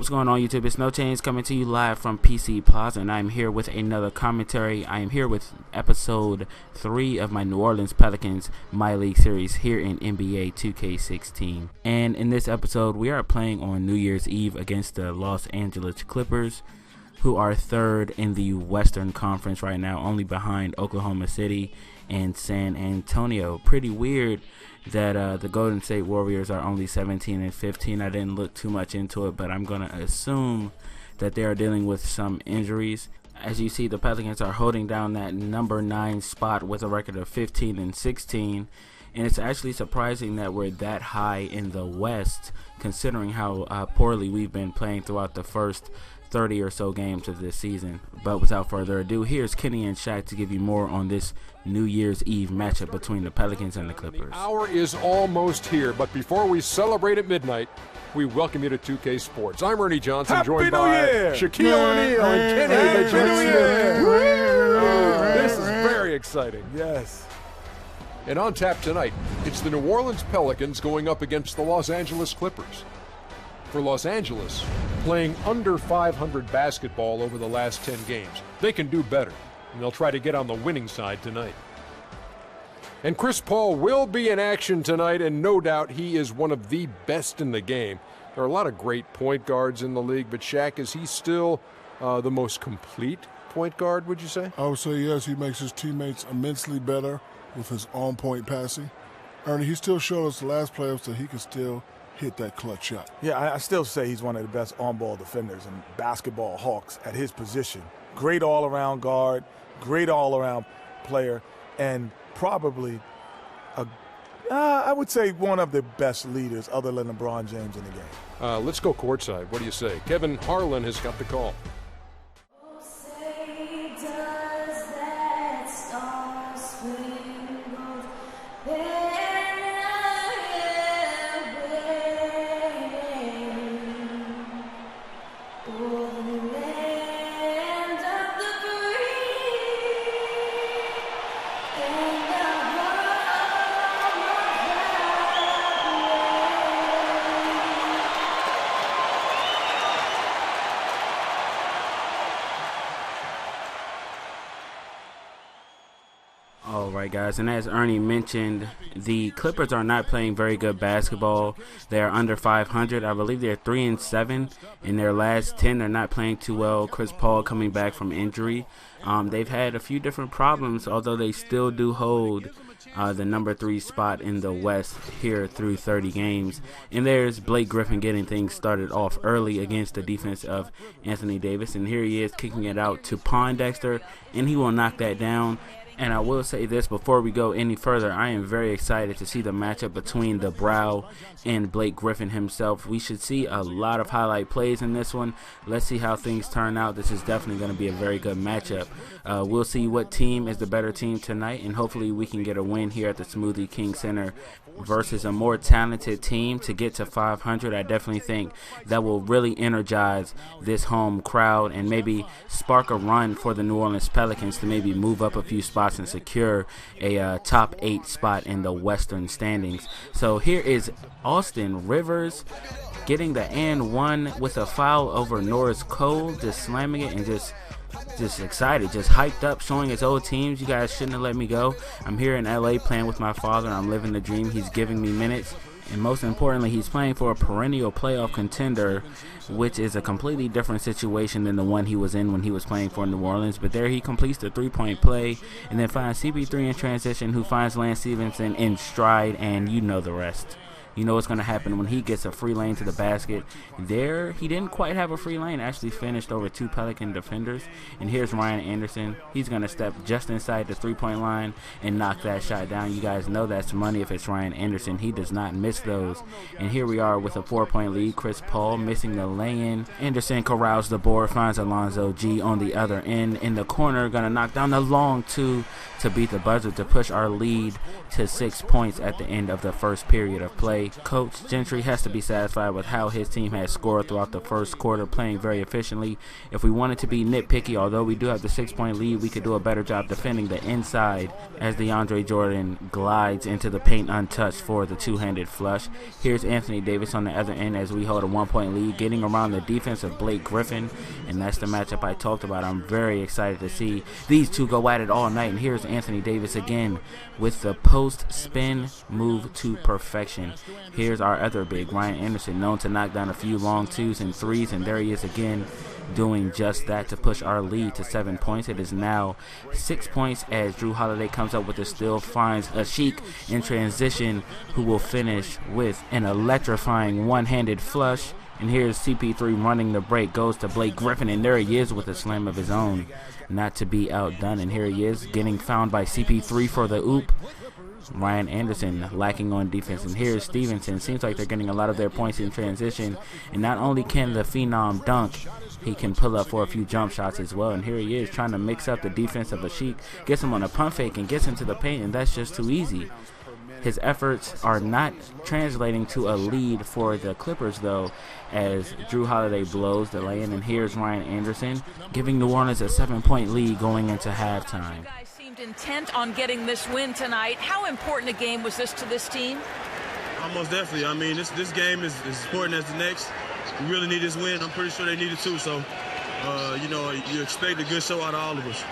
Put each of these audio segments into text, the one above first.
What's going on, YouTube? It's No Change coming to you live from PC Plaza, and I'm here with another commentary. I am here with episode 3 of my New Orleans Pelicans MyLeague series here in NBA 2K16. And in this episode, we are playing on New Year's Eve against the Los Angeles Clippers, who are third in the Western Conference right now, only behind Oklahoma City and San Antonio. Pretty weird that the Golden State Warriors are only 17 and 15. I didn't look too much into it, but I'm going to assume that they are dealing with some injuries. As you see, the Pelicans are holding down that number 9 spot with a record of 15 and 16. And it's actually surprising that we're that high in the West, considering how poorly we've been playing throughout the first 30 or so games of this season. But without further ado, here's Kenny and Shaq to give you more on this New Year's Eve matchup between the Pelicans and the Clippers. The hour is almost here, but before we celebrate at midnight, we welcome you to 2K Sports. I'm Ernie Johnson, joined by Shaquille O'Neal and Kenny the Jet Smith. This is very exciting. Yes. And on tap tonight, it's the New Orleans Pelicans going up against the Los Angeles Clippers. For Los Angeles, playing under 500 basketball over the last 10 games, they can do better, and they'll try to get on the winning side tonight. And Chris Paul will be in action tonight, and no doubt he is one of the best in the game. There are a lot of great point guards in the league, but Shaq, is he still the most complete point guard, would you say? I would say yes. He makes his teammates immensely better with his on-point passing. Ernie, he still showed us the last playoffs that he can still hit that clutch shot. Yeah, I still say he's one of the best on-ball defenders and basketball hawks at his position. Great all-around guard, great all-around player, and probably, I would say, one of the best leaders other than LeBron James in the game. Let's go courtside. What do you say? Kevin Harlan has got the call. Alright guys, and as Ernie mentioned, the Clippers are not playing very good basketball. They are under 500. I believe they're 3-7 in their last 10. They're not playing too well. Chris Paul coming back from injury. They've had a few different problems, although they still do hold the number 3 spot in the West here through 30 games. And there's Blake Griffin getting things started off early against the defense of Anthony Davis. And here he is kicking it out to Pondexter, and he will knock that down. And I will say this before we go any further, I am very excited to see the matchup between the Brow and Blake Griffin himself. We should see a lot of highlight plays in this one. Let's see how things turn out. This is definitely going to be a very good matchup. We'll see what team is the better team tonight, and hopefully we can get a win here at the Smoothie King Center versus a more talented team to get to 500. I definitely think that will really energize this home crowd and maybe spark a run for the New Orleans Pelicans to maybe move up a few spots and secure a top 8 spot in the Western standings. So here is Austin Rivers getting the and one with a foul over Norris Cole, just slamming it and just excited, just hyped up, showing his old teams, you guys shouldn't have let me go. I'm here in LA playing with my father. I'm living the dream. He's giving me minutes. And most importantly, he's playing for a perennial playoff contender, which is a completely different situation than the one he was in when he was playing for New Orleans. But there he completes the three-point play and then finds CP3 in transition, who finds Lance Stevenson in stride, and you know the rest. You know what's going to happen when he gets a free lane to the basket. There, he didn't quite have a free lane. Actually finished over 2 Pelican defenders. And here's Ryan Anderson. He's going to step just inside the three-point line and knock that shot down. You guys know that's money if it's Ryan Anderson. He does not miss those. And here we are with a 4-point lead. Chris Paul missing the lay-in. Anderson corrals the board, finds Alonzo G on the other end. In the corner, going to knock down the long 2 to beat the buzzer to push our lead to 6 points at the end of the first period of play. say Coach Gentry has to be satisfied with how his team has scored throughout the first quarter, playing very efficiently. If we wanted to be nitpicky, although we do have the 6-point lead, we could do a better job defending the inside as DeAndre Jordan glides into the paint untouched for the two-handed flush. Here's Anthony Davis on the other end as we hold a 1-point lead, getting around the defense of Blake Griffin, and that's the matchup I talked about. I'm very excited to see these two go at it all night. And here's Anthony Davis again with the post spin move to perfection. Here's our other big, Ryan Anderson, known to knock down a few long twos and threes, and there he is again doing just that to push our lead to 7 points. It is now 6 points as Drew Holiday comes up with a steal, finds Ashik in transition, who will finish with an electrifying one-handed flush. And here's CP3 running the break, goes to Blake Griffin, and there he is with a slam of his own, not to be outdone. And here he is getting found by CP3 for the oop. Ryan Anderson lacking on defense. And here's Stevenson. Seems like they're getting a lot of their points in transition. And not only can the Phenom dunk, he can pull up for a few jump shots as well. And here he is trying to mix up the defense of Ashik, gets him on a pump fake and gets into the paint, and that's just too easy. His efforts are not translating to a lead for the Clippers, though, as Drew Holiday blows the lay-in. And here's Ryan Anderson giving New Orleans a 7-point lead going into halftime. You guys seemed intent on getting this win tonight. How important a game was this to this team? Most definitely. I mean, this game is as important as the next. We really need this win. I'm pretty sure they need it too. So, you expect a good show out of all of us.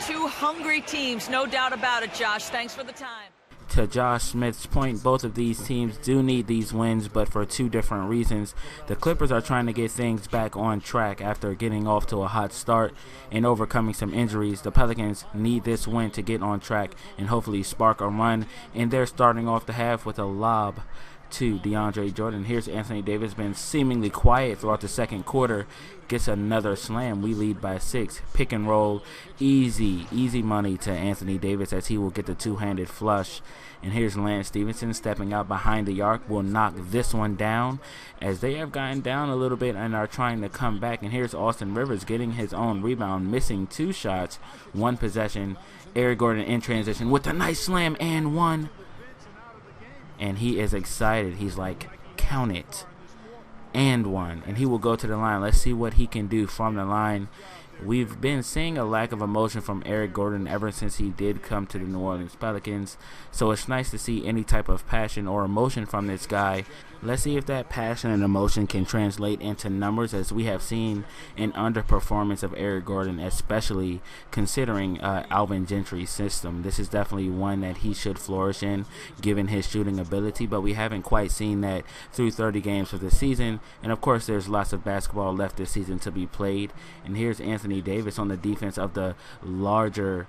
Two hungry teams, no doubt about it, Josh. Thanks for the time. To Josh Smith's point, both of these teams do need these wins, but for two different reasons. The Clippers are trying to get things back on track after getting off to a hot start and overcoming some injuries. The Pelicans need this win to get on track and hopefully spark a run, and they're starting off the half with a lob to DeAndre Jordan. Here's Anthony Davis, been seemingly quiet throughout the second quarter, gets another slam. We lead by 6. Pick and roll, easy money to Anthony Davis as he will get the two-handed flush. And here's Lance Stevenson stepping out behind the arc, will knock this one down as they have gotten down a little bit and are trying to come back. And here's Austin Rivers getting his own rebound, missing 2 shots, 1 possession. Eric Gordon in transition with a nice slam and 1. And he is excited. He's like, count it. And 1. And he will go to the line. Let's see what he can do from the line. We've been seeing a lack of emotion from Eric Gordon ever since he did come to the New Orleans Pelicans. So it's nice to see any type of passion or emotion from this guy. Let's see if that passion and emotion can translate into numbers, as we have seen an underperformance of Eric Gordon, especially considering Alvin Gentry's system. This is definitely one that he should flourish in given his shooting ability, but we haven't quite seen that through 30 games of the season. And of course there's lots of basketball left this season to be played. And here's Anthony Davis on the defense of the larger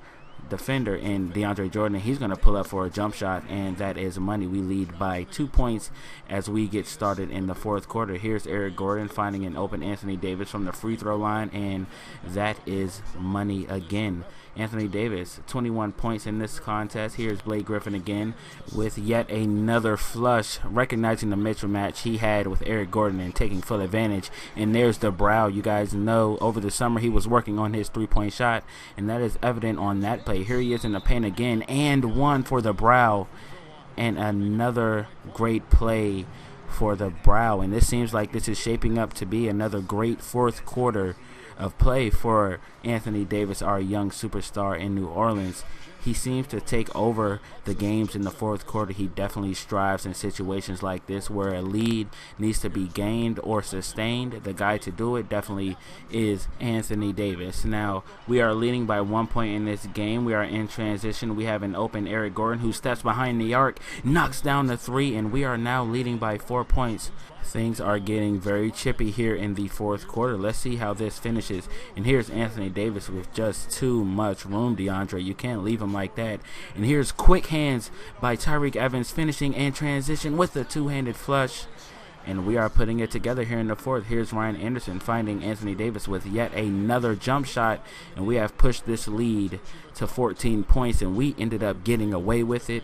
defender in DeAndre Jordan. He's going to pull up for a jump shot, and that is money. We lead by 2 points as we get started in the fourth quarter. Here's Eric Gordon finding an open Anthony Davis from the free throw line, and that is money again. Anthony Davis, 21 points in this contest. Here's Blake Griffin again with yet another flush, recognizing the mismatch he had with Eric Gordon and taking full advantage. And there's the brow. You guys know over the summer he was working on his three-point shot, and that is evident on that play. Here he is in the paint again, and 1 for the brow, and another great play for the brow. And this seems like this is shaping up to be another great fourth quarter of play for Anthony Davis, our young superstar in New Orleans. He seems to take over the games in the fourth quarter. He definitely strives in situations like this where a lead needs to be gained or sustained. The guy to do it definitely is Anthony Davis. Now, we are leading by 1 point in this game. We are in transition. We have an open Eric Gordon who steps behind the arc, knocks down the 3, and we are now leading by 4 points. Things are getting very chippy here in the fourth quarter. Let's see how this finishes. And here's Anthony Davis with just too much room, DeAndre. You can't leave him like that. And here's quick hands by Tyreke Evans finishing in transition with a two-handed flush. And we are putting it together here in the fourth. Here's Ryan Anderson finding Anthony Davis with yet another jump shot. And we have pushed this lead to 14 points, and we ended up getting away with it.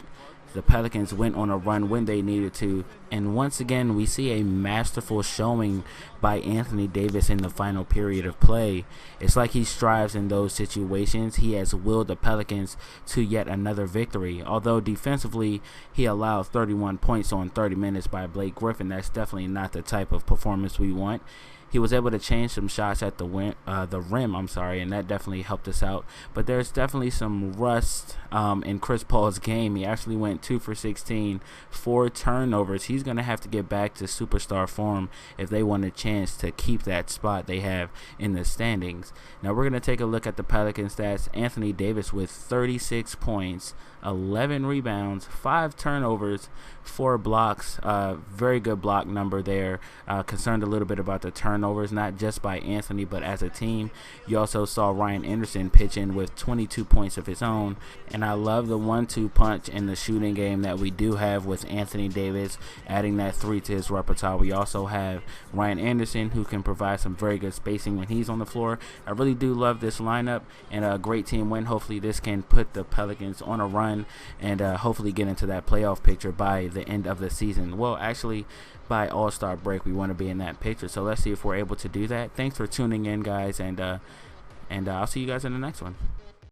The Pelicans went on a run when they needed to, and once again we see a masterful showing by Anthony Davis in the final period of play. It's like he strives in those situations. He has willed the Pelicans to yet another victory. Although defensively he allowed 31 points on 30 minutes by Blake Griffin, that's definitely not the type of performance we want. He was able to change some shots at the rim, and that definitely helped us out. But there's definitely some rust in Chris Paul's game. He actually went 2 for 16, 4 turnovers. He's going to have to get back to superstar form if they want a chance to keep that spot they have in the standings. Now we're going to take a look at the Pelican stats. Anthony Davis with 36 points, 11 rebounds, 5 turnovers, 4 blocks. Very good block number there. Concerned a little bit about the turnovers, not just by Anthony, but as a team. You also saw Ryan Anderson pitch in with 22 points of his own. And I love the 1-2 punch in the shooting game that we do have with Anthony Davis, adding that 3 to his repertoire. We also have Ryan Anderson, who can provide some very good spacing when he's on the floor. I really do love this lineup, and a great team win. Hopefully this can put the Pelicans on a run and hopefully get into that playoff picture by the end of the season. Well, actually, by All-Star break, we want to be in that picture. So let's see if we're able to do that. Thanks for tuning in, guys, and I'll see you guys in the next one.